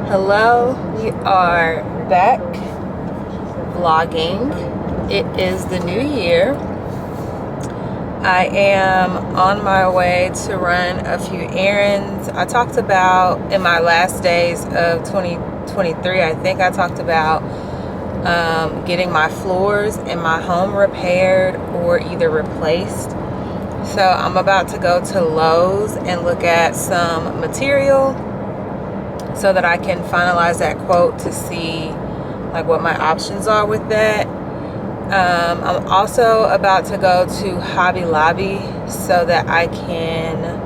Hello, we are back vlogging. It is the new year. I am on my way to run a few errands. I talked about in my last days of 2023, I think I talked about getting my floors in my home repaired or either replaced. So I'm about to go to Lowe's and look at some material so that I can finalize that quote to see like what my options are with that. I'm also about to go to Hobby Lobby so that I can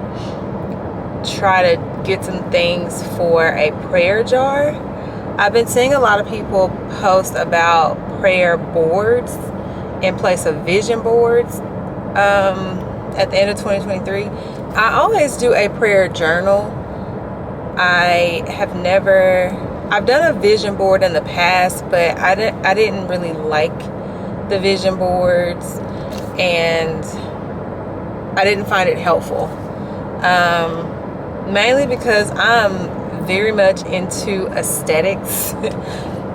try to get some things for a prayer jar. I've been seeing a lot of people post about prayer boards in place of vision boards at the end of 2023. I always do a prayer journal. I've done a vision board in the past, but I didn't really like the vision boards and I didn't find it helpful. Mainly because I'm very much into aesthetics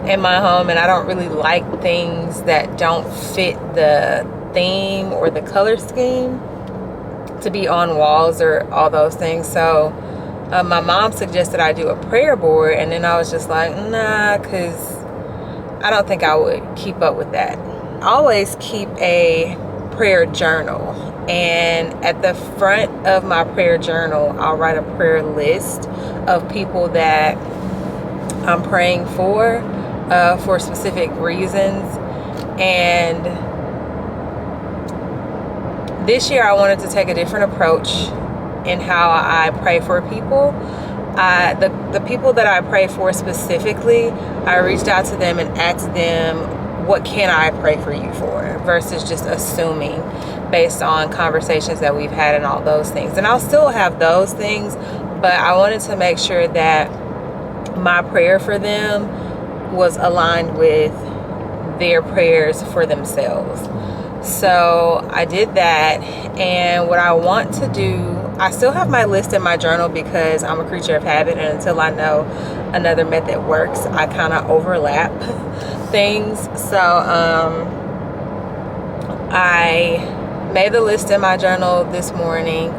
in my home and I don't really like things that don't fit the theme or the color scheme to be on walls or all those things. So my mom suggested I do a prayer board, and then I was just like, nah, because I don't think I would keep up with that. I always keep a prayer journal, and at the front of my prayer journal, I'll write a prayer list of people that I'm praying for specific reasons. And this year I wanted to take a different approach in how I pray for people. The people that I pray for specifically, I reached out to them and asked them, what can I pray for you for? Versus just assuming based on conversations that we've had and all those things. And I'll still have those things, but I wanted to make sure that my prayer for them was aligned with their prayers for themselves. So I did that, and what I want to do, I still have my list in my journal because I'm a creature of habit, and until I know another method works, I kind of overlap things. So I made the list in my journal this morning,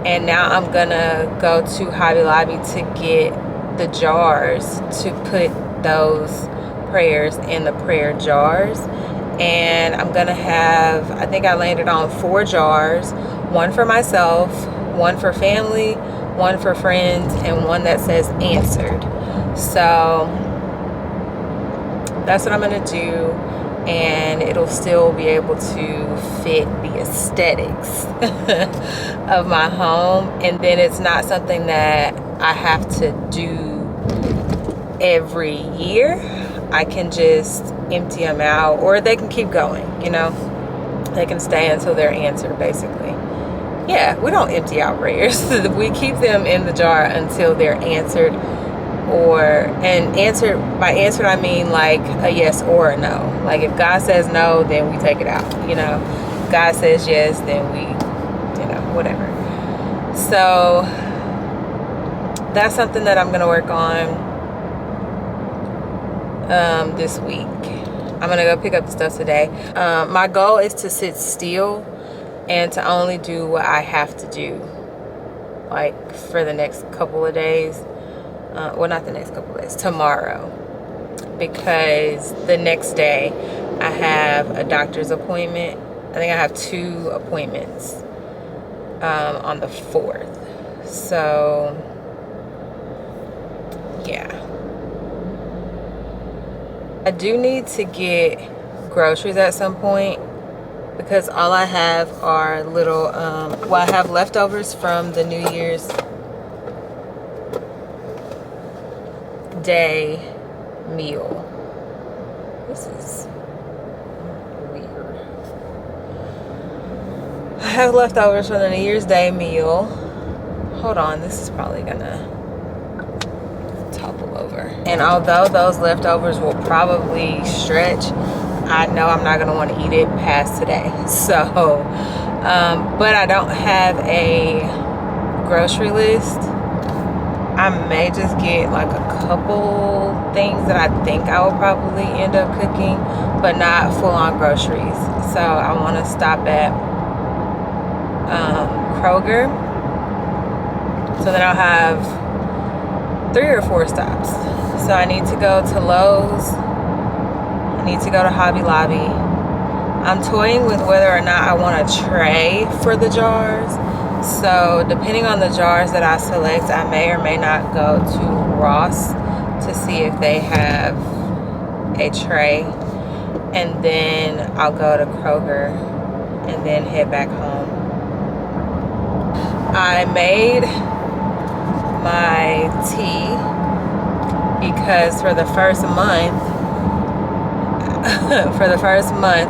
and now I'm gonna go to Hobby Lobby to get the jars to put those prayers in the prayer jars. And I'm gonna have, I think I landed on 4 jars, one for myself, one for family, one for friends, and one that says answered. So that's what I'm gonna do, and it'll still be able to fit the aesthetics of my home. And then it's not something that I have to do every year. I can just empty them out, or they can keep going, you know, they can stay until they're answered, basically. Yeah, we don't empty out prayers. We keep them in the jar until they're answered, and answered, by answered I mean like a yes or a no. Like if God says no, then we take it out, you know. If God says yes, then we, you know, whatever. So that's something that I'm gonna work on this week. I'm gonna go pick up the stuff today. My goal is to sit still and to only do what I have to do, like for the next couple of days. Well, not the next couple of days, tomorrow, because the next day I have a doctor's appointment. I think I have 2 appointments on the 4th. So yeah, I do need to get groceries at some point because all I have are little, well, I have leftovers from the New Year's Day meal. This is weird. I have leftovers from the New Year's Day meal. Hold on, this is probably gonna topple over. And although those leftovers will probably stretch, I know I'm not gonna want to eat it past today. So but I don't have a grocery list I may just get like a couple things that I think I will probably end up cooking, but not full-on groceries. So I want to stop at Kroger, so then I'll have 3 or 4 stops. So I need to go to Lowe's, I need to go to Hobby Lobby. I'm toying with whether or not I want a tray for the jars. So depending on the jars that I select, I may or may not go to Ross to see if they have a tray, and then I'll go to Kroger and then head back home. I made my tea because for the first month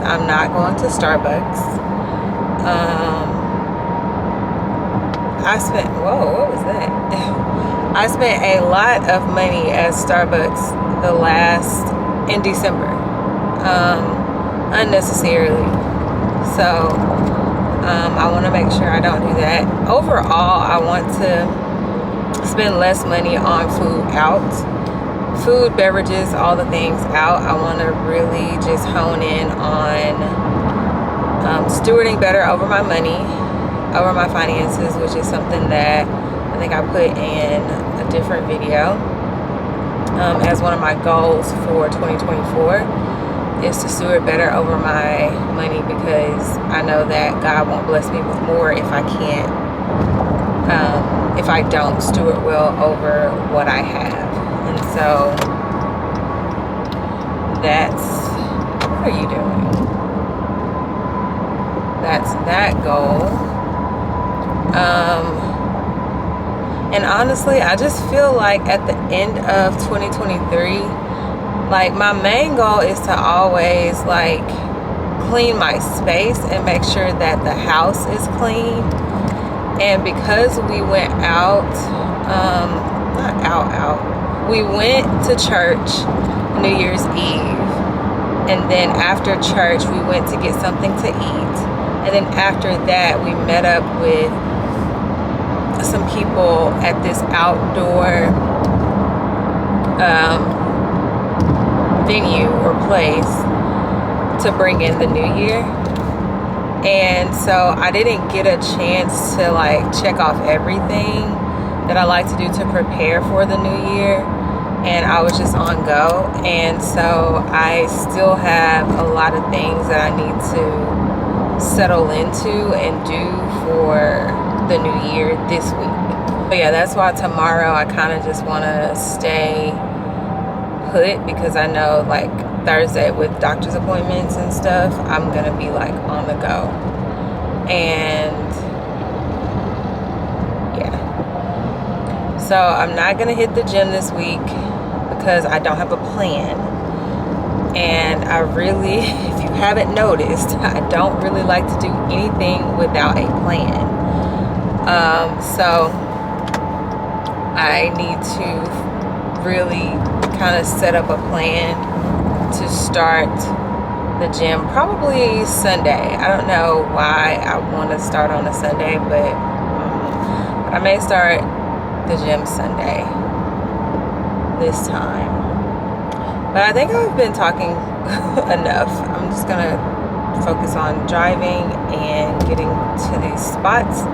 I'm not going to Starbucks. I spent, whoa, what was that? I spent a lot of money at Starbucks in December, unnecessarily. So I want to make sure I don't do that. Overall, I want to spend less money on food, beverages, all the things out. I want to really just hone in on stewarding better over my money, over my finances, which is something that I think I put in a different video as one of my goals for 2024 is to steward better over my money, because I know that God won't bless me with more if I can't, if I don't steward well over what I have. And so that's, what are you doing? That's that goal. And honestly, I just feel like at the end of 2023, like my main goal is to always like clean my space and make sure that the house is clean. And because we went out, we went to church New Year's Eve, and then after church we went to get something to eat, and then after that we met up with some people at this outdoor venue or place to bring in the new year. And so I didn't get a chance to like check off everything that I like to do to prepare for the new year, and I was just on go. And so I still have a lot of things that I need to settle into and do for the new year this week. But yeah, that's why tomorrow I kind of just want to stay put, because I know like Thursday with doctor's appointments and stuff, I'm gonna be like on the go. And yeah, so I'm not gonna hit the gym this week because I don't have a plan. And I really, if you haven't noticed, I don't really like to do anything without a plan. So I need to really kind of set up a plan to start the gym probably Sunday. I don't know why I want to start on a Sunday, but I may start the gym Sunday this time. But I think I've been talking enough. I'm just gonna focus on driving and getting to these spots,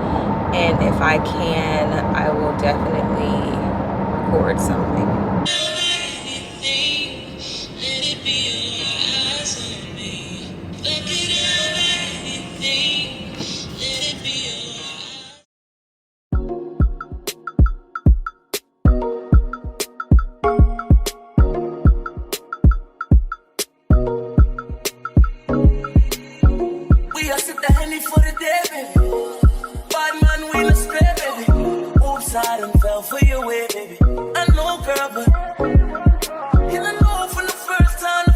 and if I can, I will definitely record something. For your way, baby. I know, girl, but and I know from the first time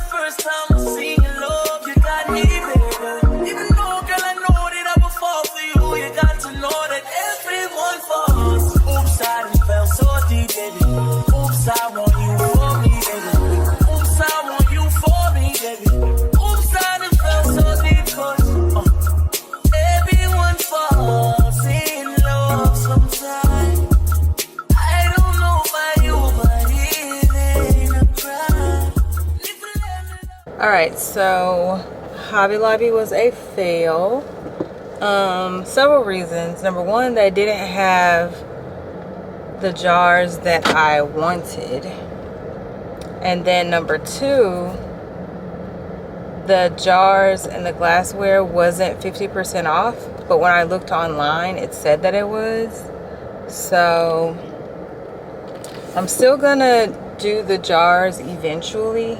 I seen your love, you got me, baby. Even though, girl, I know that I will fall for you, you got to know that everyone falls. Oops, I done fell so deep, baby. Oops, I want you for me, baby. Oops, I want you for me, baby. Oops, I done fell so deep, cause everyone falls in love sometimes. I don't know Alright, so Hobby Lobby was a fail. Several reasons. Number one, they didn't have the jars that I wanted. And then number two, the jars and the glassware wasn't 50% off, but when I looked online, it said that it was. So I'm still gonna do the jars eventually,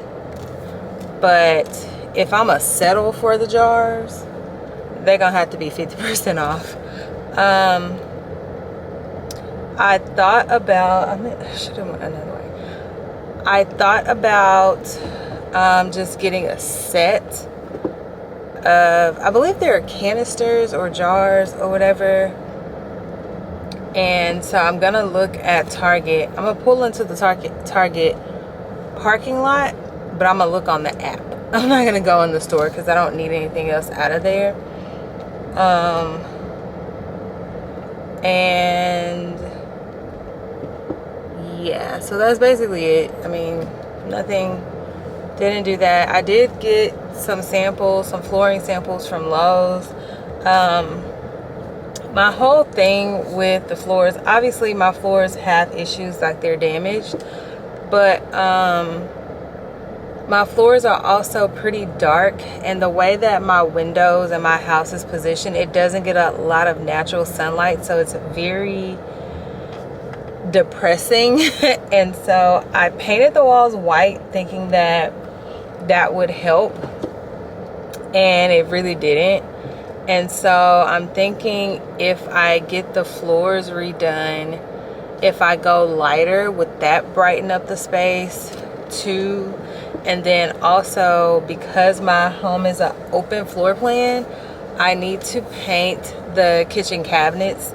but if I'm gonna settle for the jars, they're gonna have to be 50% off. I thought about, I should have went another way. I thought about just getting a set of, I believe they're canisters or jars or whatever. And so I'm gonna look at Target. I'm gonna pull into the Target parking lot, but I'm gonna look on the app. I'm not gonna go in the store because I don't need anything else out of there. And yeah, so that's basically it. I mean, nothing, didn't do that. I did get some samples, some flooring samples from Lowe's. My whole thing with the floors, obviously my floors have issues, like they're damaged, but my floors are also pretty dark, and the way that my windows and my house is positioned, it doesn't get a lot of natural sunlight, so it's very depressing. And so I painted the walls white thinking that that would help, and it really didn't. And so I'm thinking if I get the floors redone, if I go lighter, would that brighten up the space too? And then also, because my home is an open floor plan, I need to paint the kitchen cabinets,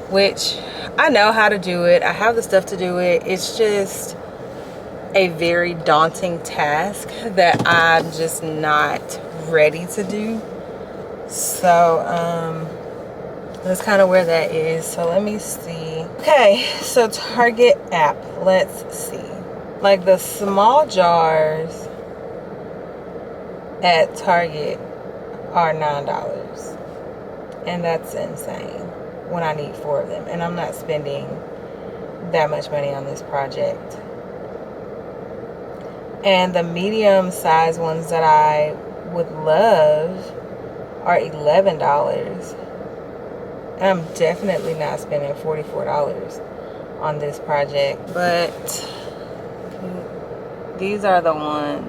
which I know how to do it. I have the stuff to do it. It's just a very daunting task that I'm just not ready to do. So that's kind of where that is. So let me see. Okay, so Target app, let's see. Like the small jars at Target are $9, and that's insane when I need 4 of them, and I'm not spending that much money on this project. And the medium size ones that I would love are $11, and I'm definitely not spending $44 on this project. But these are the ones,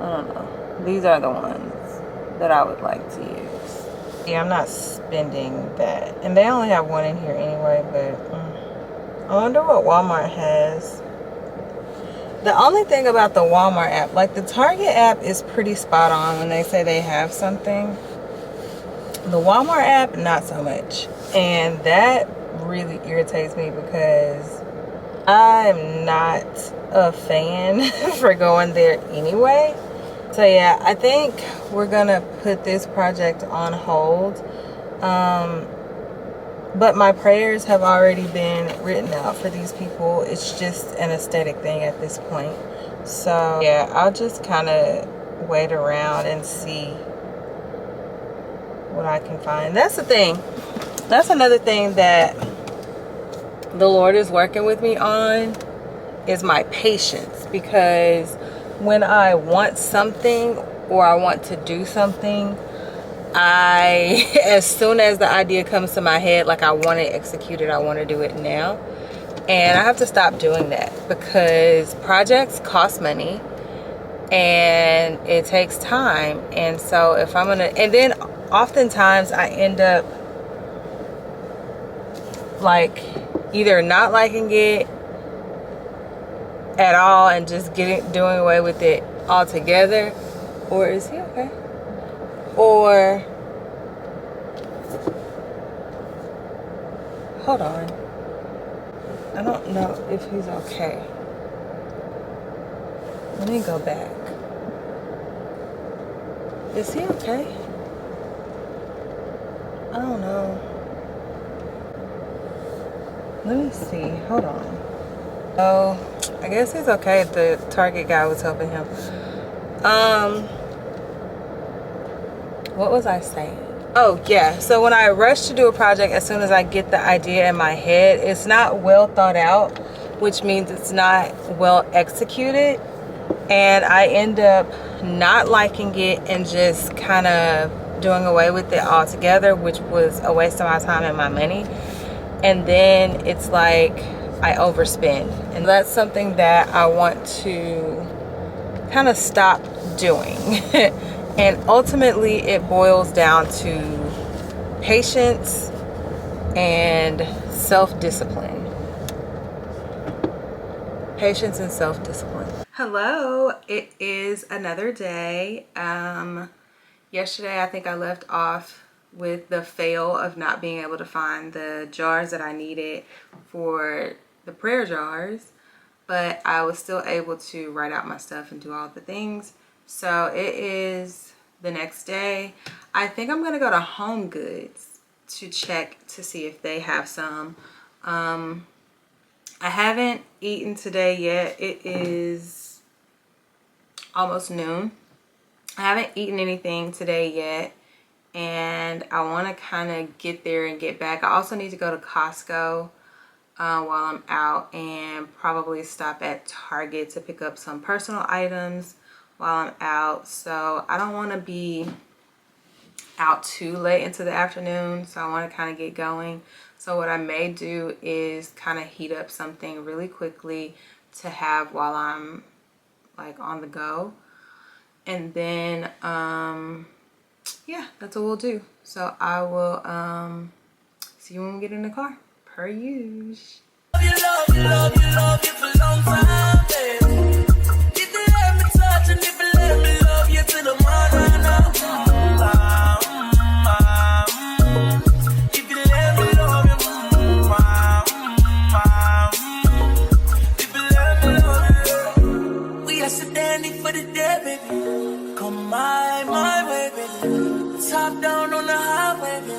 I don't know, these are the ones that I would like to use. Yeah, I'm not spending that, and they only have one in here anyway. But I wonder what Walmart has. The only thing about the Walmart app, like the Target app is pretty spot on when they say they have something. The Walmart app, not so much. And that really irritates me because I'm not a fan for going there anyway. So yeah, I think we're gonna put this project on hold. But my prayers have already been written out for these people. It's just an aesthetic thing at this point. So yeah, I'll just kind of wait around and see what I can find. That's the thing. That's another thing that the Lord is working with me on, is my patience. Because when I want something or I want to do something, as soon as the idea comes to my head, like I want to execute it, I want to do it now. And I have to stop doing that because projects cost money and it takes time. And so if I'm gonna, and then oftentimes I end up like either not liking it at all and just doing away with it altogether. Or is he okay? Or hold on, I don't know if he's okay. Let me go back. Is he okay? I don't know. Let me see. Hold on. Oh, I guess it's okay if the Target guy was helping him. What was I saying? Oh yeah, so when I rush to do a project, as soon as I get the idea in my head, it's not well thought out, which means it's not well executed, and I end up not liking it and just kind of doing away with it altogether, which was a waste of my time and my money. And then it's like I overspend, and that's something that I want to kind of stop doing. And ultimately it boils down to patience and self-discipline. Patience and self-discipline. Hello, it is another day. Yesterday I think I left off with the fail of not being able to find the jars that I needed for the prayer jars, but I was still able to write out my stuff and do all the things. So it is the next day. I think I'm gonna go to Home Goods to check to see if they have some. I haven't eaten today yet. It is almost noon. I haven't eaten anything today yet, and I want to kind of get there and get back. I also need to go to Costco while I'm out, and probably stop at Target to pick up some personal items while I'm out. So I don't want to be out too late into the afternoon, so I want to kind of get going. So what I may do is kind of heat up something really quickly to have while I'm like on the go, and then yeah, that's what we'll do. So I will see you when we get in the car, per usual. Love you, love you, love you for long time, baby. If you let me touch and if you let me love you to the morning, if you let me love you, if you let me love you, we are standing for the day, baby. Come my way, baby. Top down on the highway, baby.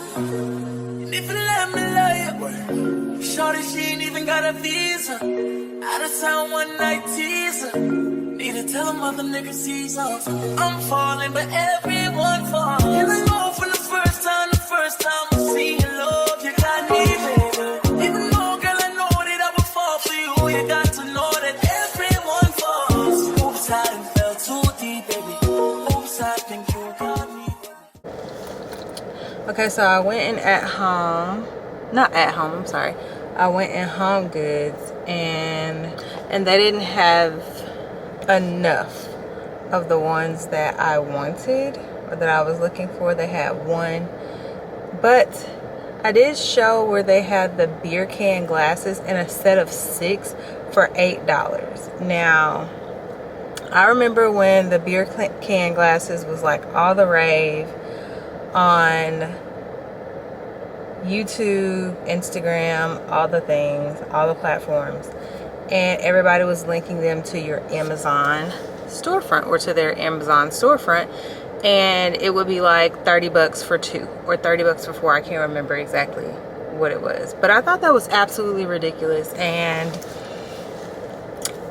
And if you let me love you, shorty, she ain't even got a visa. Out of town one night teaser. Need to tell them other niggas he's off. I'm falling, but everyone falls. And I know from the first time I see your love, you got me, baby. Even though, girl, I know that I would fall for you. You got to know that everyone falls. Oops, I done fell too deep, baby. Oops, I think you got me. Okay, so I went in at home. Not at home, I'm sorry. I went in Home Goods, and they didn't have enough of the ones that I wanted or that I was looking for. They had one, but I did show where they had the beer can glasses in a set of 6 for $8. Now, I remember when the beer can glasses was like all the rave on YouTube, Instagram, all the things, all the platforms, and everybody was linking them to your Amazon storefront or to their Amazon storefront, and it would be like 30 bucks for 2 or 30 bucks for 4. I can't remember exactly what it was, but I thought that was absolutely ridiculous, and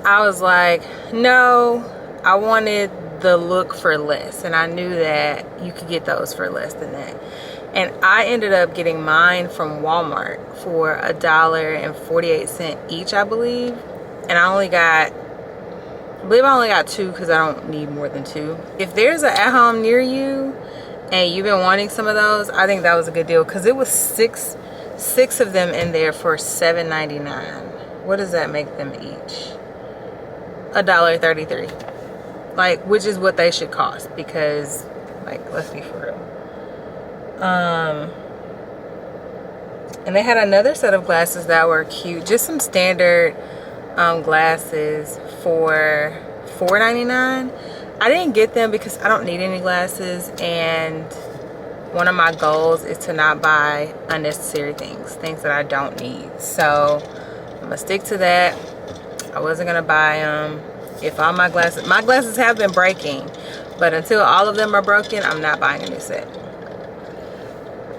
I was like, no, I wanted the look for less, and I knew that you could get those for less than that. And I ended up getting mine from Walmart for $1.48 each, I believe. And I believe I only got 2 because I don't need more than 2. If there's an at-home near you and you've been wanting some of those, I think that was a good deal, because it was six of them in there for $7.99. What does that make them each? $1.33. Like, which is what they should cost, because, like, let's be for real. And they had another set of glasses that were cute, just some standard glasses for $4.99. I didn't get them because I don't need any glasses, and one of my goals is to not buy unnecessary things that I don't need. So I'm gonna stick to that. I wasn't gonna buy them. If all my glasses have been breaking, but until all of them are broken, I'm not buying a new set.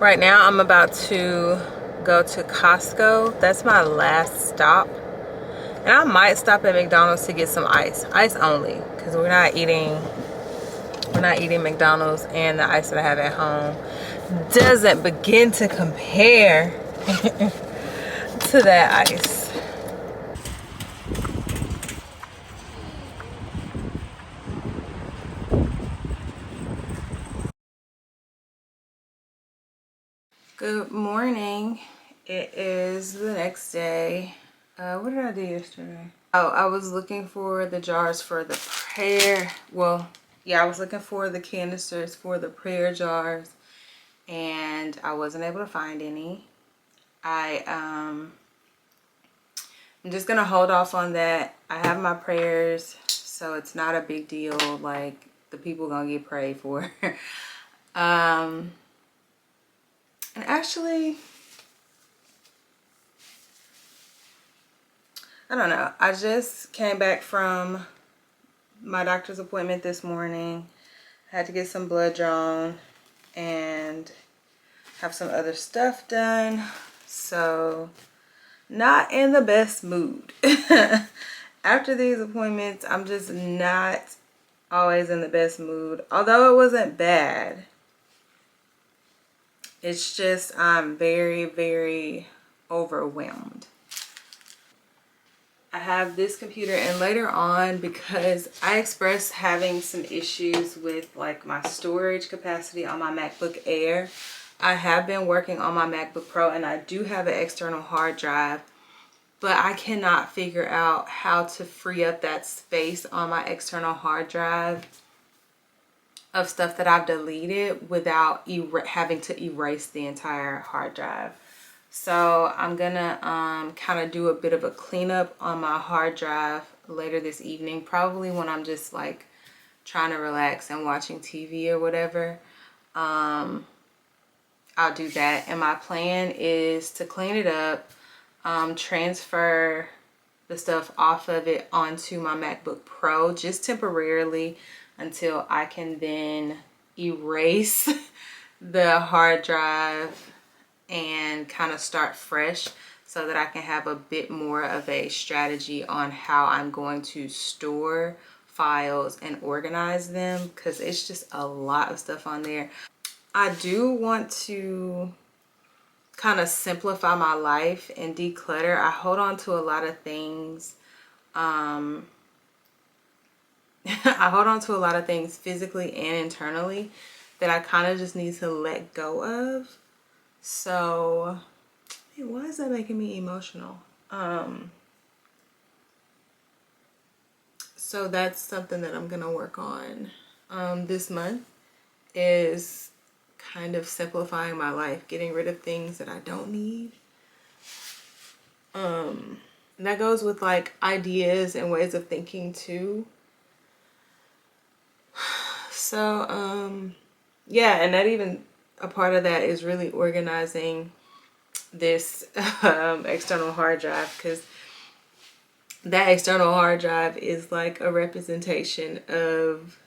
Right now I'm about to go to Costco. That's my last stop, And I might stop at McDonald's to get some ice only, because we're not eating McDonald's, and the ice that I have at home doesn't begin to compare to that ice. Good morning. It is the next day. What did I do yesterday? Oh, I was looking for the jars for the prayer. Well, yeah, I was looking for the canisters for the prayer jars, and I wasn't able to find any. I'm just gonna hold off on that. I have my prayers, so it's not a big deal. Like, the people gonna get prayed for. And actually, I don't know. I just came back from my doctor's appointment this morning. I had to get some blood drawn and have some other stuff done. So, not in the best mood. After these appointments, I'm just not always in the best mood. Although it wasn't bad. It's just I'm very, very overwhelmed. I have this computer, and later on, because I expressed having some issues with like my storage capacity on my MacBook Air, I have been working on my MacBook Pro, and I do have an external hard drive, but I cannot figure out how to free up that space on my external hard drive of stuff that I've deleted without having to erase the entire hard drive. So I'm gonna kind of do a bit of a cleanup on my hard drive later this evening, probably when I'm just like trying to relax and watching TV or whatever. I'll do that, and my plan is to clean it up, transfer the stuff off of it onto my MacBook Pro just temporarily until I can then erase the hard drive and kind of start fresh, so that I can have a bit more of a strategy on how I'm going to store files and organize them, because it's just a lot of stuff on there. I do want to kind of simplify my life and declutter. I hold on to a lot of things. I hold on to a lot of things physically and internally that I kind of just need to let go of. So, why is that making me emotional? So that's something that I'm gonna work on this month, is kind of simplifying my life, getting rid of things that I don't need. And that goes with like ideas and ways of thinking too. So, yeah, and that even a part of that is really organizing this external hard drive, because that external hard drive is like a representation of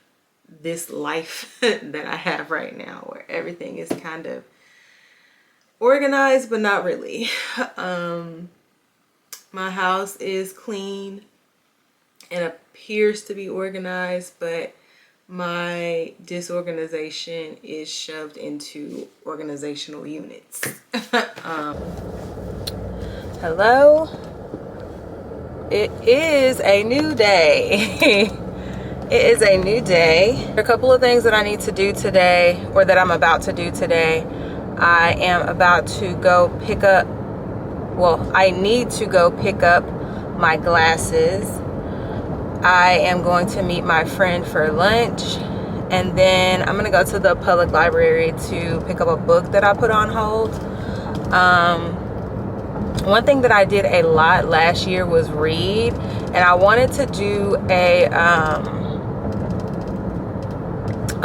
this life that I have right now, where everything is kind of organized but not really. My house is clean and appears to be organized, but my disorganization is shoved into organizational units. Hello, it is a new day. It is a new day. There are a couple of things that I need to do today, or that I'm about to do today. I am about to go pick up, well, I need to go pick up my glasses. I am going to meet my friend for lunch, and then I'm gonna go to the public library to pick up a book that I put on hold. One thing that I did a lot last year was read, and I wanted to do a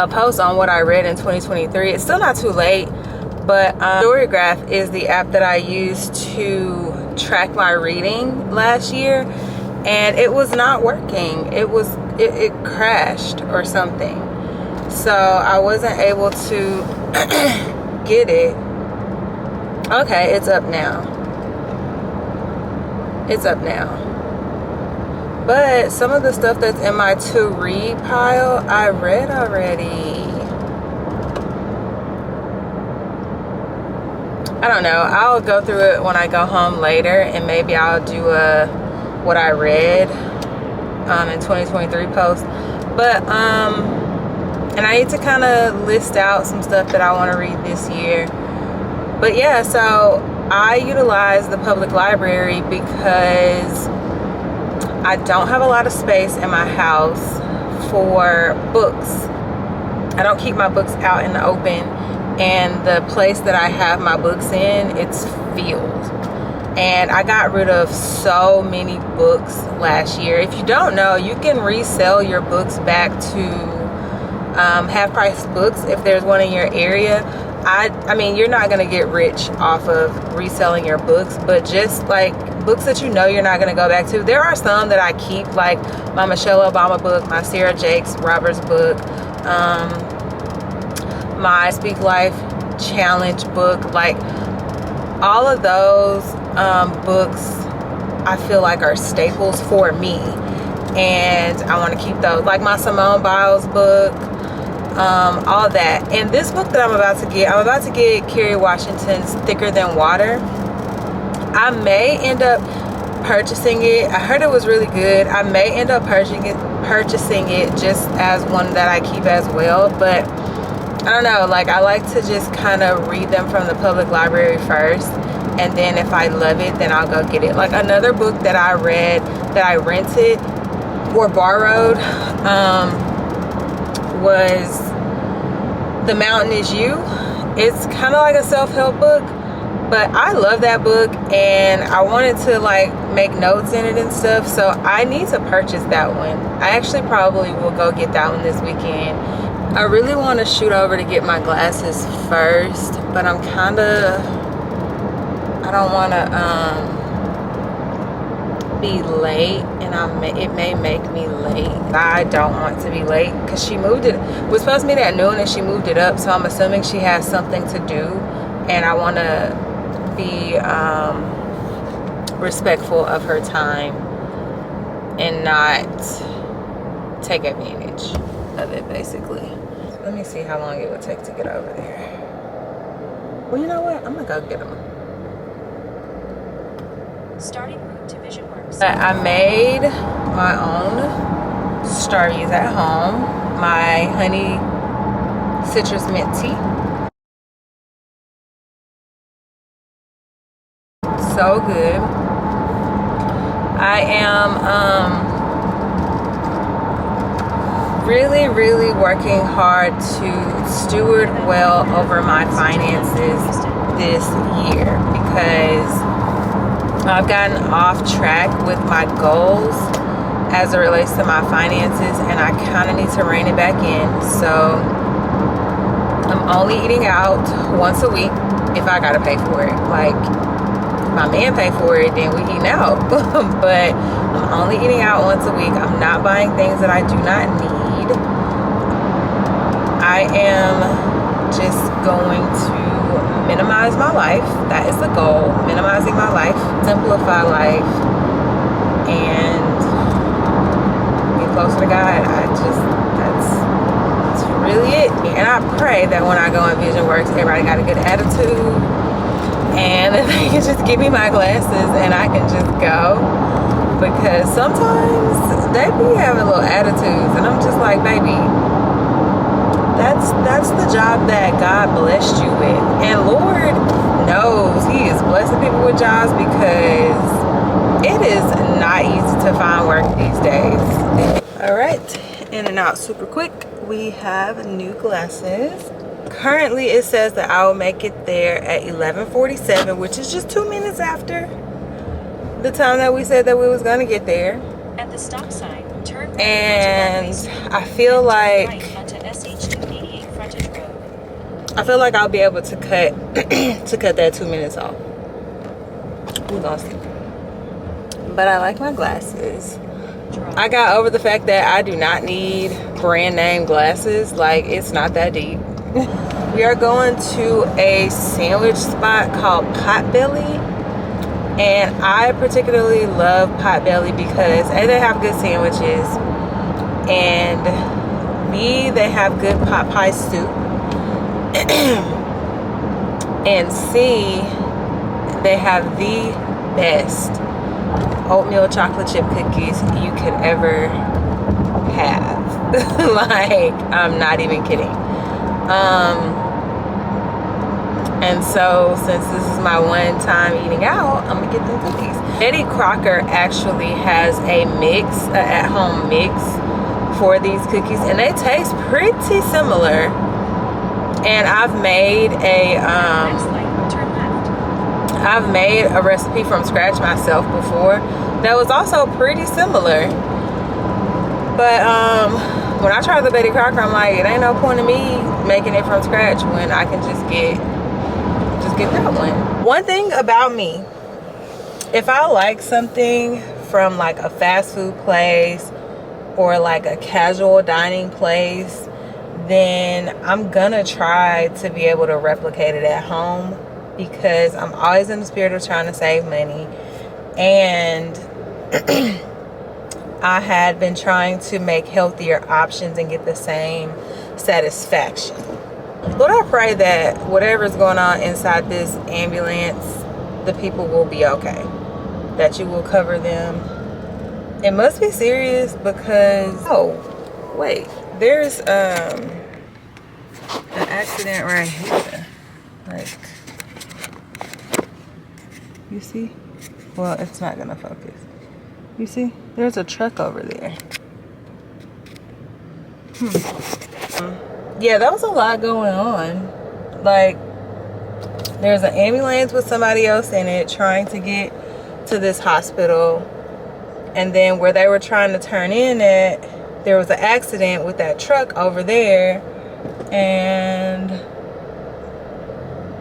post on what I read in 2023. It's still not too late, but Storygraph is the app that I used to track my reading last year, and it was not working. It crashed or something, so I wasn't able to get it. Okay, it's up now. It's up now. But some of the stuff that's in my to read pile, I read already. I don't know. I'll go through it when I go home later, and maybe I'll do a what I read in 2023 post. But and I need to kind of list out some stuff that I want to read this year. But yeah, so I utilize the public library because I don't have a lot of space in my house for books. I don't keep my books out in the open, and the place that I have my books in, it's filled. And I got rid of so many books last year. If you don't know, you can resell your books back to half price books if there's one in your area. I mean, you're not gonna get rich off of reselling your books, but just like books that you know you're not gonna go back to. There are some that I keep, like my Michelle Obama book, my Sarah Jakes Roberts book, my Speak Life Challenge book. Like all of those books I feel like are staples for me, and I want to keep those. Like my Simone Biles book, all that. And this book that I'm about to get Kerry Washington's Thicker Than Water. I may end up purchasing it. I heard it was really good. I may end up purchasing it just as one that I keep as well. But I don't know, like I like to just kind of read them from the public library first, and then if I love it, then I'll go get it. Like another book that I read, that I rented or borrowed, was The Mountain Is You. It's kind of like a self-help book, but I love that book, and I wanted to like make notes in it and stuff, so I need to purchase that one. I actually probably will go get that one this weekend. I really want to shoot over to get my glasses first, but I'm kind of, I don't want to be late, and it may make me late. I don't want to be late because she moved it. It was supposed to be at noon and she moved it up, so I'm assuming she has something to do, and I want to be respectful of her time and not take advantage of it, basically. Let me see how long it would take to get over there. Well, you know what? I'm gonna go get them. Starting route to Vision Works. I made my own Starbies at home. My honey citrus mint tea. So good. I am really working hard to steward well over my finances this year, because I've gotten off track with my goals as it relates to my finances, and I kind of need to rein it back in. So I'm only eating out once a week if I gotta pay for it. Like if my man pay for it, then we eating out. But I'm only eating out once a week. I'm not buying things that I do not need. I am just going to minimize my life. That is the goal. Minimizing my life, simplify life, and get closer to God. That's really it. And I pray that when I go in Vision Works, everybody got a good attitude, and that they can just give me my glasses and I can just go. Because sometimes they be having little attitudes, and I'm just like, baby, that's the job that God blessed you with. And Lord knows He is blessing people with jobs, because it is not easy to find work these days. All right, in and out super quick. We have new glasses. Currently it says that I will make it there at 11:47, which is just 2 minutes after the time that we said that we was gonna get there. At the stop sign, turn right And onto I feel like right onto SH288 frontage road. I feel like I'll be able to cut that 2 minutes off. We're gonna see. But I like my glasses. I got over the fact that I do not need brand name glasses. Like, it's not that deep. We are going to a sandwich spot called Potbelly. And I particularly love Potbelly because A, they have good sandwiches, and B, they have good pot pie soup, and C, they have the best oatmeal chocolate chip cookies you could ever have. Like, I'm not even kidding. And so since this is my one time eating out, I'm gonna get them cookies. Betty Crocker actually has a mix, an at-home mix for these cookies, and they taste pretty similar. And I've made a recipe from scratch myself before that was also pretty similar. But when I tried the Betty Crocker, I'm like, it ain't no point in me making it from scratch when I can just get that one. One thing about me, if I like something from like a fast food place or like a casual dining place, then I'm gonna try to be able to replicate it at home, because I'm always in the spirit of trying to save money. And I had been trying to make healthier options and get the same satisfaction. Lord, I pray that whatever's going on inside this ambulance, the people will be okay, that you will cover them. It must be serious because, oh wait, there's an accident right here. Like, you see? Well, it's not gonna focus. You see? There's a truck over there. Yeah, that was a lot going on. Like, there's an ambulance with somebody else in it trying to get to this hospital, and then where they were trying to turn in at, there was an accident with that truck over there, and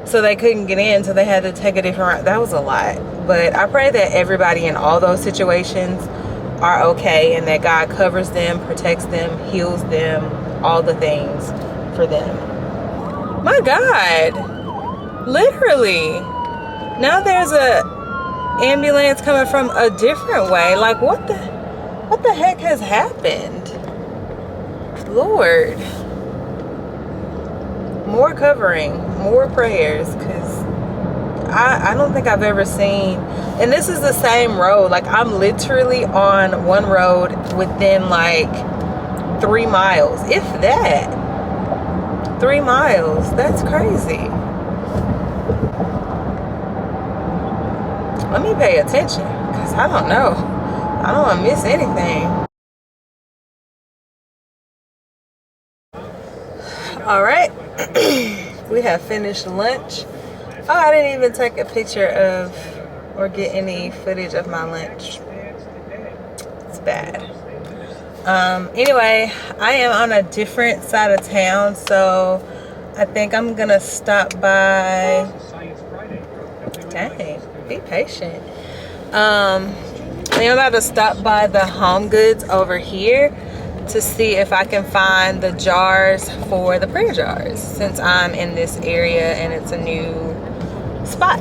so they couldn't get in, so they had to take a different route. That was a lot. But I pray that everybody in all those situations are okay, and that God covers them, protects them, heals them, all the things for them. My God, literally. Now there's a ambulance coming from a different way. Like, what the heck has happened? Lord, more covering, more prayers, because I don't think I've ever seen, and this is the same road. Like, I'm literally on one road within like 3 miles, if that. 3 miles. That's crazy. Let me pay attention, because I don't know. I don't want to miss anything. All right. We have finished lunch. Oh, I didn't even take a picture of or get any footage of my lunch. It's bad. Anyway, I am on a different side of town, so I think I'm gonna stop by. Dang, be patient. I'm about to stop by the Home Goods over here to see if I can find the jars for the prayer jars, since I'm in this area and it's a new spot.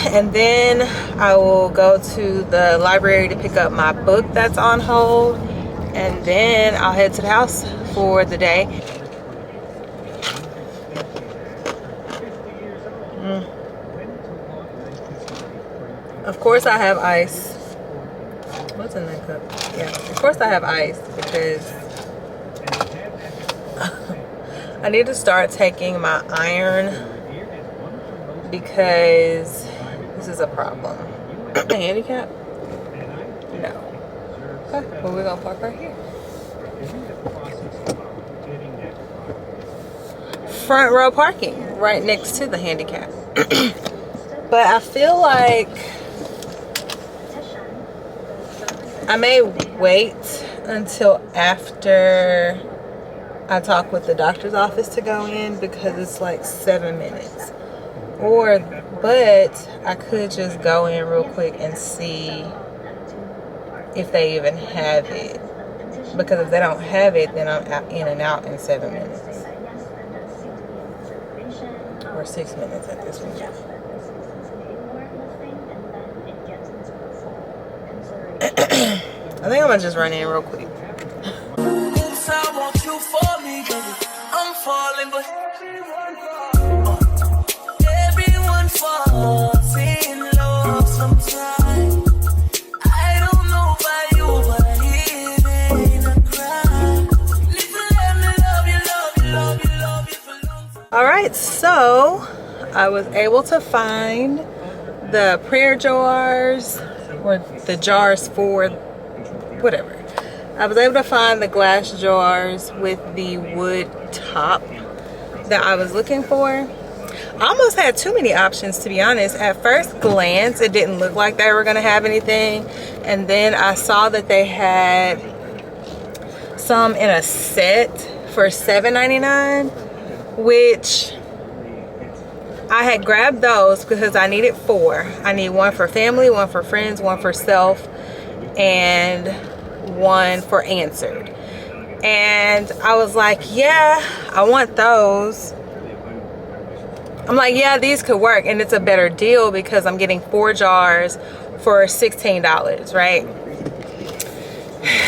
And then I will go to the library to pick up my book that's on hold, and then I'll head to the house for the day. Of course I have ice. What's in that cup? Yeah, of course I have ice, because I need to start taking my iron, because this is a problem. The handicap? No. Okay, well, we're gonna park right here. Front row parking, right next to the handicap. But I feel like I may wait until after I talk with the doctor's office to go in, because it's like 7 minutes. But I could just go in real quick and see if they even have it. Because if they don't have it, then I'm in and out in 7 minutes. Or 6 minutes at this point. I think I'm gonna just run in real quick. Oops, I want you for me, baby. I'm falling, but everyone falls in love sometimes. I don't know about you, but it ain't a crime. Let me love you, love you, love you, love you for long time. All right, so I was able to find the prayer jars, or the jars for whatever. I was able to find the glass jars with the wood top that I was looking for. I almost had too many options, to be honest. At first glance, it didn't look like they were gonna have anything. And then I saw that they had some in a set for $7.99, which I had grabbed those because I needed 4. I need one for family, one for friends, one for self, and one for answered. And I was like, yeah, I want those. I'm like, yeah, these could work. And it's a better deal because I'm getting 4 jars for $16, right?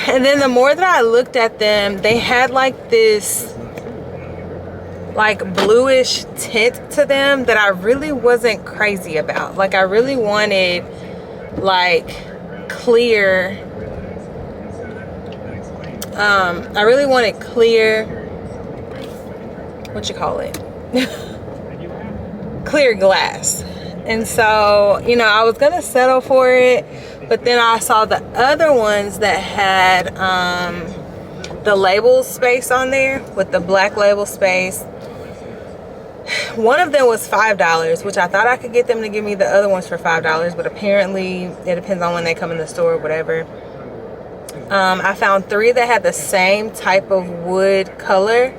And then the more that I looked at them, they had like this like bluish tint to them that I really wasn't crazy about. Like I really wanted like clear, I really wanted clear, what you call it? Clear glass. And so, you know, I was gonna settle for it, but then I saw the other ones that had the label space on there with the black label space. One of them was $5, which I thought I could get them to give me the other ones for $5, but apparently it depends on when they come in the store or whatever. I found 3 that had the same type of wood color,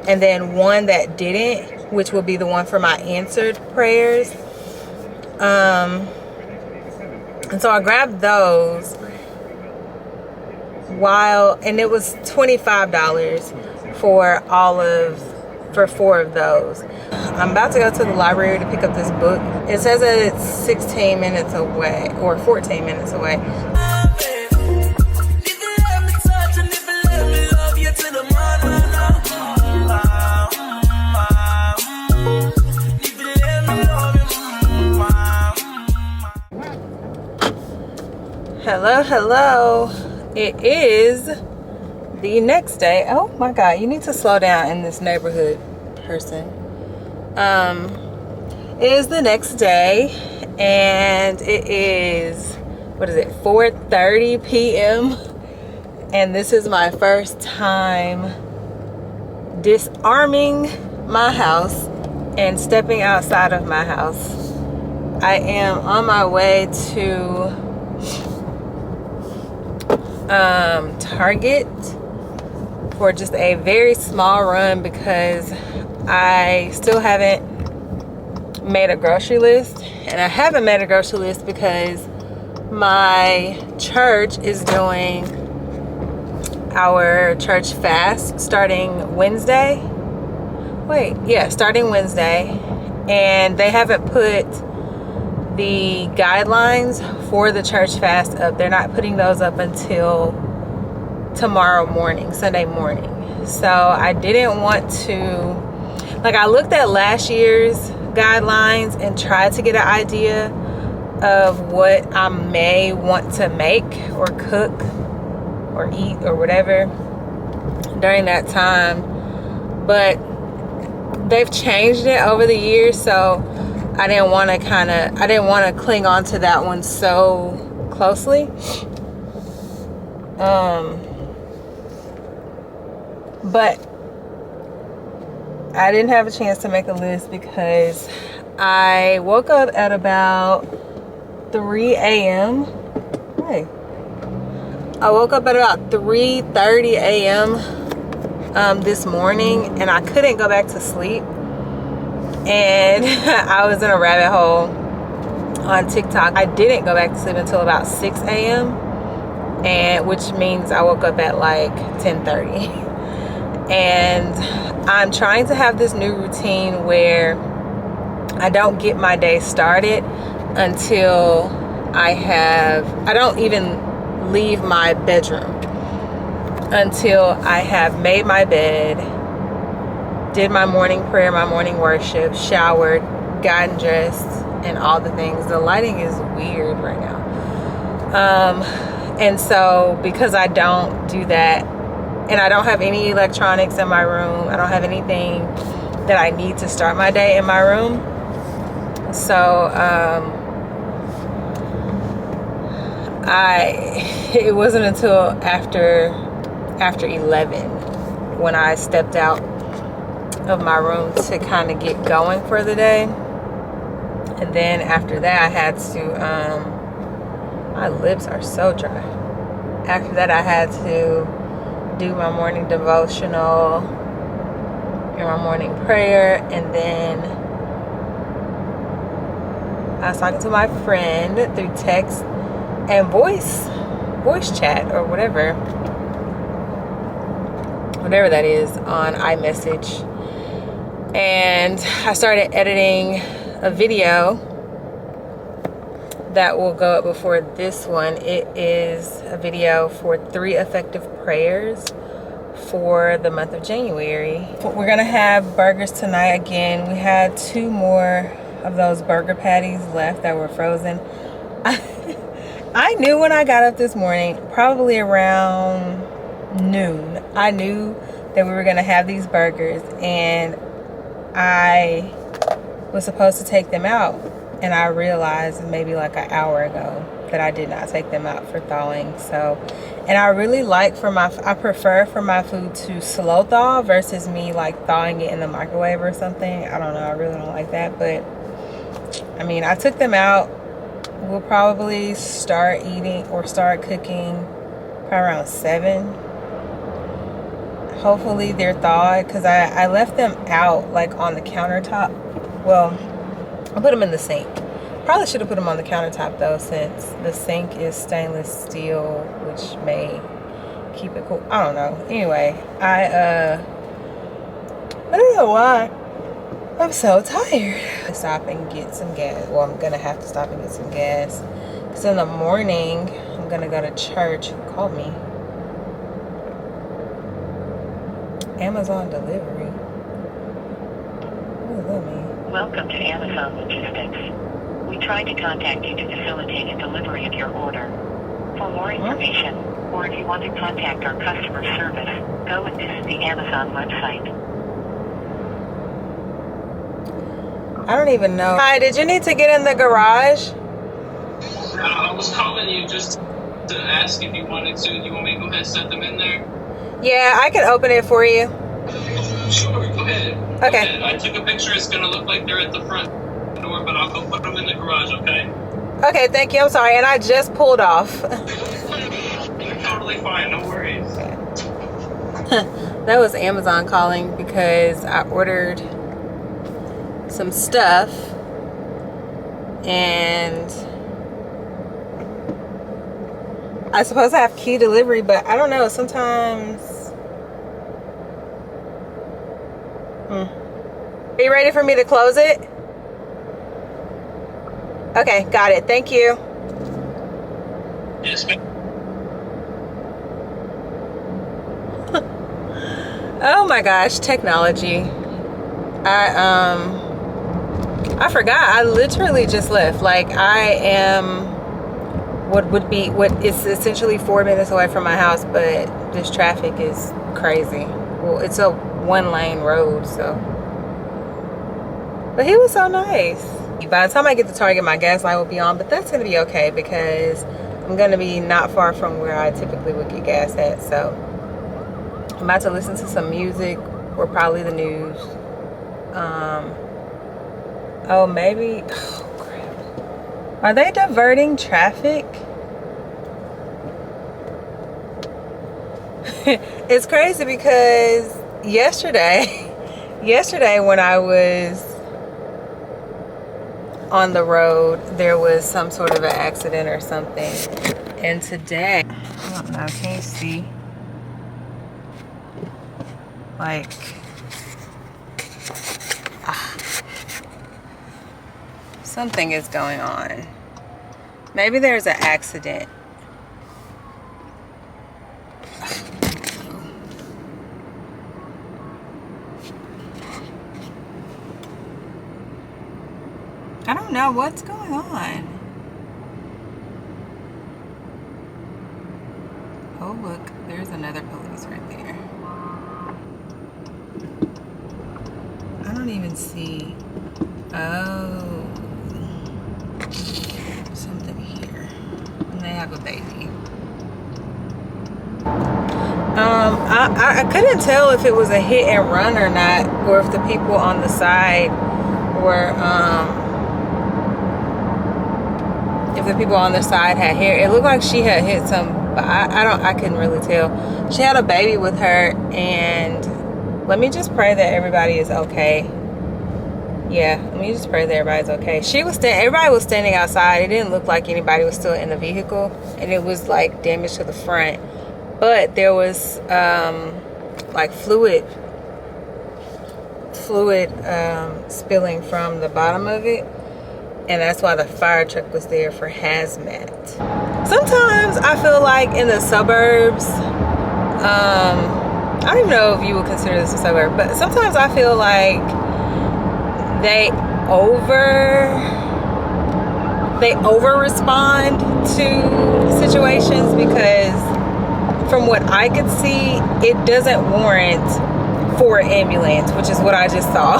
and then one that didn't, which will be the one for my answered prayers. And so I grabbed those and it was $25 for 4 of those. I'm about to go to the library to pick up this book. It says that it's 16 minutes away or 14 minutes away. Hello, hello. It is the next day. Oh my God, you need to slow down in this neighborhood, person. It is the next day, and it is, what is it, 4:30 p.m. and this is my first time disarming my house and stepping outside of my house. I am on my way to Target for just a very small run because I still haven't made a grocery list, and I haven't made a grocery list because my church is doing our church fast starting Wednesday. Starting Wednesday, and they haven't put the guidelines for the church fast up. They're not putting those up until tomorrow morning, Sunday morning. So I didn't want to, like, I looked at last year's guidelines and tried to get an idea of what I may want to make or cook or eat or whatever during that time, but they've changed it over the years, so I didn't want to cling on to that one so closely. But I didn't have a chance to make a list because I woke up at about 3 a.m. I woke up at about 3:30 a.m. This morning, and I couldn't go back to sleep. And I was in a rabbit hole on TikTok. I didn't go back to sleep until about 6 a.m. and which means I woke up at like 10:30. And I'm trying to have this new routine where I don't get my day started until I don't even leave my bedroom until I have made my bed, did my morning prayer, my morning worship, showered, gotten dressed, and all the things. The lighting is weird right now. And so because I don't do that, and I don't have any electronics in my room, I don't have anything that I need to start my day in my room. So it wasn't until after 11 when I stepped out of my room to kind of get going for the day. And then after that I had to my lips are so dry. After that I had to do my morning devotional and my morning prayer, and then I was talking to my friend through text and voice chat or whatever that is on iMessage. And I started editing a video that will go up before this one. It is a video for 3 effective prayers for the month of January. We're gonna have burgers tonight again. We had 2 more of those burger patties left that were frozen. I knew when I got up this morning, probably around noon, I knew that we were gonna have these burgers, and I was supposed to take them out, and I realized maybe like an hour ago that I did not take them out for thawing. So, and I really like I prefer for my food to slow thaw versus me like thawing it in the microwave or something. I don't know, I really don't like that, but I mean, I took them out. We'll probably start eating or start cooking probably around 7. Hopefully they're thawed, because I left them out like on the countertop. Well, I put them in the sink. Probably should have put them on the countertop though, since the sink is stainless steel, which may keep it cool. I don't know. Anyway, I don't know why I'm so tired. Stop and get some gas. Well, I'm gonna have to stop and get some gas, because in the morning I'm gonna go to church. Who called me? Amazon delivery. What does that mean? Welcome to Amazon Logistics. We tried to contact you to facilitate a delivery of your order. For more information, or if you want to contact our customer service, go and visit the Amazon website. I don't even know. Hi, did you need to get in the garage? I was calling you just to ask if you wanted to. You want me to go ahead and set them in there? Yeah, I can open it for you. Sure, go ahead. Okay. Go ahead. I took a picture. It's going to look like they're at the front door, but I'll go put them in the garage, okay? Okay, thank you. I'm sorry. And I just pulled off. You're totally fine. No worries. That was Amazon calling because I ordered some stuff, and I suppose I have key delivery, but I don't know, sometimes Are you ready for me to close it? Okay, got it. Thank you. Yes, ma'am. Oh my gosh, technology. I forgot. I literally just left. Like, I am what is essentially 4 minutes away from my house, but this traffic is crazy. Well, it's a 1-lane road, so. But he was so nice. By the time I get to Target, my gas light will be on, but that's gonna be okay because I'm gonna be not far from where I typically would get gas at. So I'm about to listen to some music or probably the news. Oh, maybe. Oh, crap. Are they diverting traffic? It's crazy because yesterday when I was on the road, there was some sort of an accident or something. And today, I don't know, can you see? Like, something is going on. Maybe there's an accident. Now what's going on? Oh look, there's another police right there. I don't even see. Oh, something here. And they have a baby. I couldn't tell if it was a hit and run or not, or if the people on the side were if the people on the side had hair. It looked like she had hit some, but I couldn't really tell. She had a baby with her, and let me just pray that everybody is okay. Yeah, let me just pray that everybody's okay. Everybody was standing outside. It didn't look like anybody was still in the vehicle, and it was like damage to the front. But there was like fluid spilling from the bottom of it, and that's why the fire truck was there for hazmat. Sometimes I feel like in the suburbs, I don't even know if you would consider this a suburb, but sometimes I feel like they over respond to situations, because from what I could see, it doesn't warrant for an ambulance, which is what I just saw,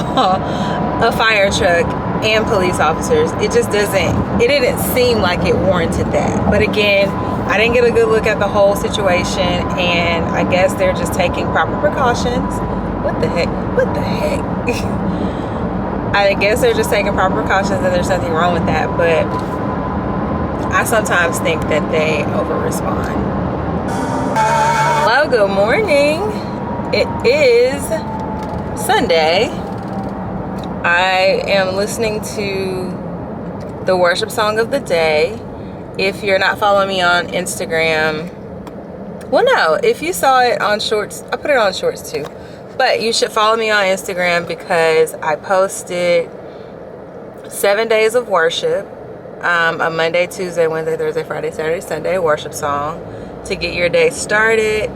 a fire truck and police officers. It didn't seem like it warranted that. But again, I didn't get a good look at the whole situation, and I guess they're just taking proper precautions. What the heck? I guess they're just taking proper precautions, and there's nothing wrong with that, but I sometimes think that they over respond. Hello, good morning. It is Sunday. I am listening to the worship song of the day. If you're not following me on Instagram, well, no, if you saw it on shorts, I put it on shorts too. But you should follow me on Instagram, because I posted 7 days of worship, a Monday, Tuesday, Wednesday, Thursday, Friday, Saturday, Sunday worship song to get your day started.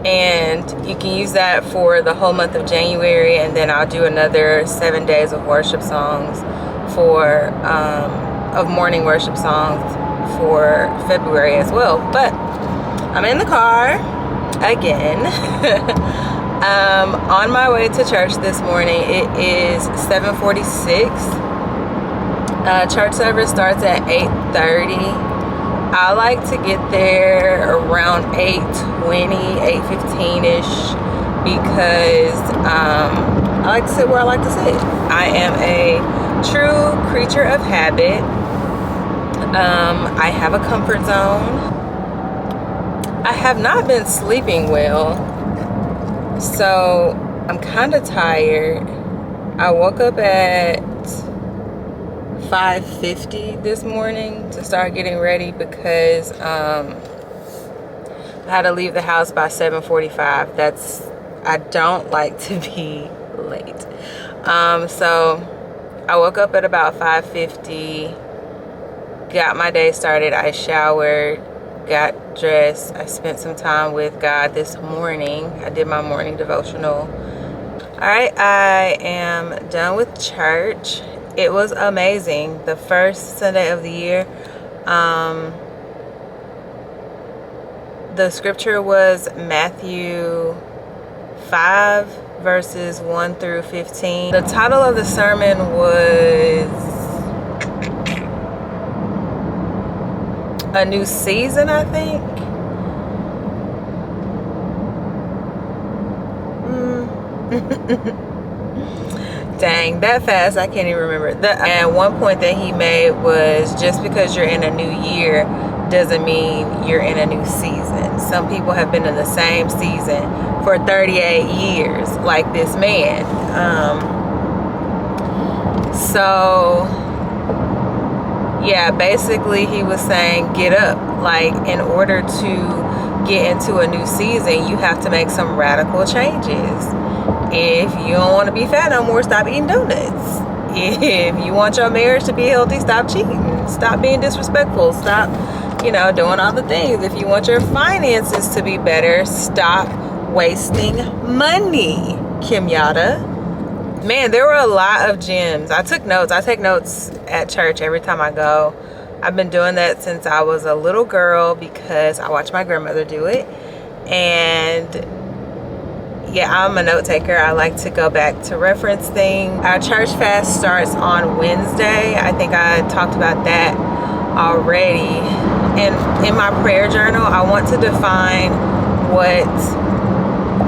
And you can use that for the whole month of January, and then I'll do another 7 days of worship songs of morning worship songs for February as well. But I'm in the car again. On my way to church this morning. It is 7:46. Church service starts at 8:30. I like to get there around 8:20, 8:15-ish, because I like to sit where I like to sit. I am a true creature of habit. I have a comfort zone. I have not been sleeping well, so I'm kind of tired. I woke up at 5:50 this morning to start getting ready, because I had to leave the house by 7:45. I don't like to be late. So I woke up at about 5:50, got my day started. I showered, got dressed. I spent some time with God this morning. I did my morning devotional. All right, I am done with church. It was amazing. The first Sunday of the year. The scripture was Matthew 5 verses 1 through 15. The title of the sermon was A New Season, I think. Dang, that fast, I can't even remember. And one point that he made was, just because you're in a new year doesn't mean you're in a new season. Some people have been in the same season for 38 years, like this man. So yeah, basically he was saying, get up. Like, in order to get into a new season, you have to make some radical changes. If you don't want to be fat no more, stop eating donuts. If you want your marriage to be healthy, stop cheating. Stop being disrespectful. Stop, doing all the things. If you want your finances to be better, stop wasting money, Kim Yada. Man, there were a lot of gems. I took notes. I take notes at church every time I go. I've been doing that since I was a little girl because I watched my grandmother do it. And yeah, I'm a note taker. I like to go back to reference things. Our church fast starts on Wednesday. I think I talked about that already. And in my prayer journal, I want to define what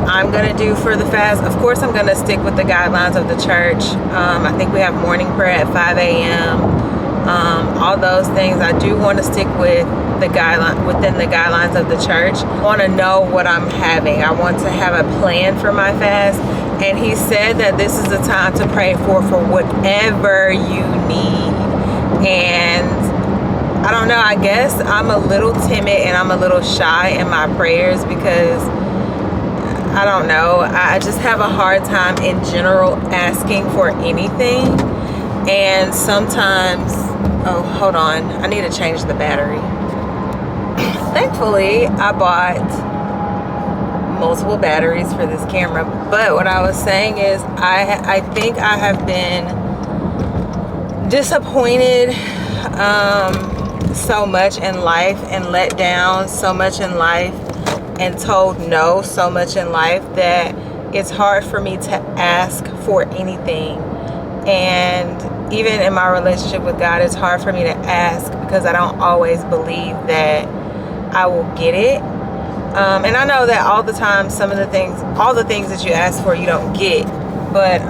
I'm gonna do for the fast. Of course, I'm gonna stick with the guidelines of the church. I think we have morning prayer at 5 a.m. All those things. I do want to stick with the within the guidelines of the church. I want to know what I'm having. I want to have a plan for my fast. And he said that this is the time to pray for whatever you need. And I don't know, I guess I'm a little timid and I'm a little shy in my prayers because I don't know, I just have a hard time in general asking for anything. And sometimes, oh, hold on, I need to change the battery. Thankfully, I bought multiple batteries for this camera. But what I was saying is I think I have been disappointed so much in life and let down so much in life and told no so much in life that it's hard for me to ask for anything. And even in my relationship with God, it's hard for me to ask because I don't always believe that I will get it. And I know that all the time, all the things that you ask for, you don't get. But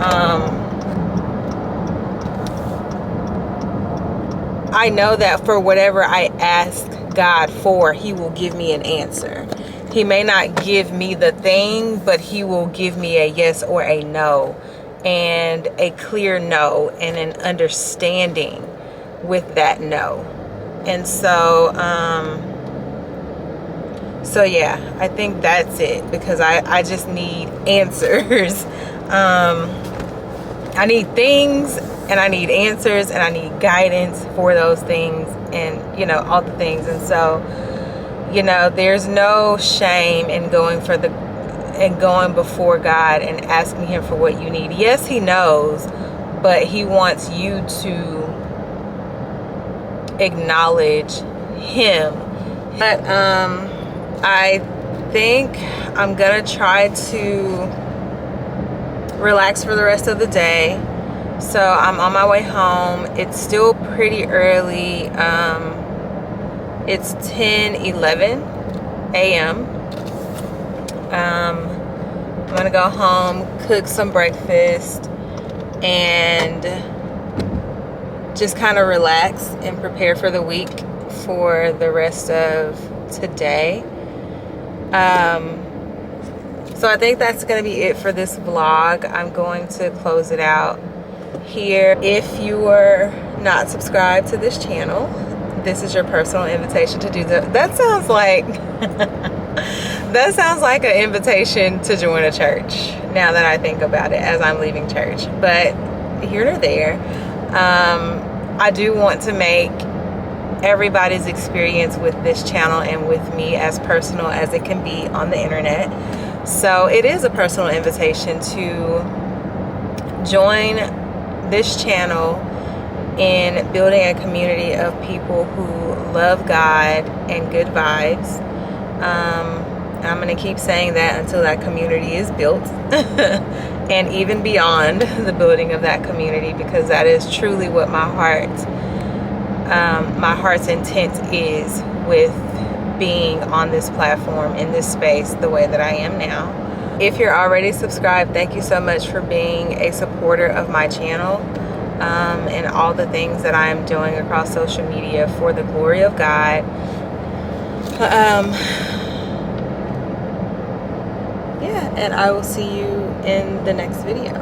I know that for whatever I ask God for, he will give me an answer. He may not give me the thing, but he will give me a yes or a no, and a clear no, and an understanding with that no. And so yeah, I think that's it, because I just need answers. I need things, and I need answers, and I need guidance for those things, and all the things. And so there's no shame in going before God and asking him for what you need. Yes, he knows, but he wants you to acknowledge him. But I think I'm gonna try to relax for the rest of the day. So I'm on my way home. It's still pretty early. It's 10:11 a.m. I'm gonna go home, cook some breakfast, and just kind of relax and prepare for the week for the rest of today. So I think that's gonna be it for this vlog. I'm going to close it out here. If you are not subscribed to this channel, this is your personal invitation to do that. That sounds like that sounds like an invitation to join a church, now that I think about it, as I'm leaving church. But here or there, I do want to make everybody's experience with this channel and with me as personal as it can be on the internet. So it is a personal invitation to join this channel in building a community of people who love God and good vibes. I'm going to keep saying that until that community is built and even beyond the building of that community, because that is truly what my heart's intent is with being on this platform, in this space, the way that I am now. If you're already subscribed, thank you so much for being a supporter of my channel and all the things that I am doing across social media for the glory of God. Yeah, and I will see you in the next video.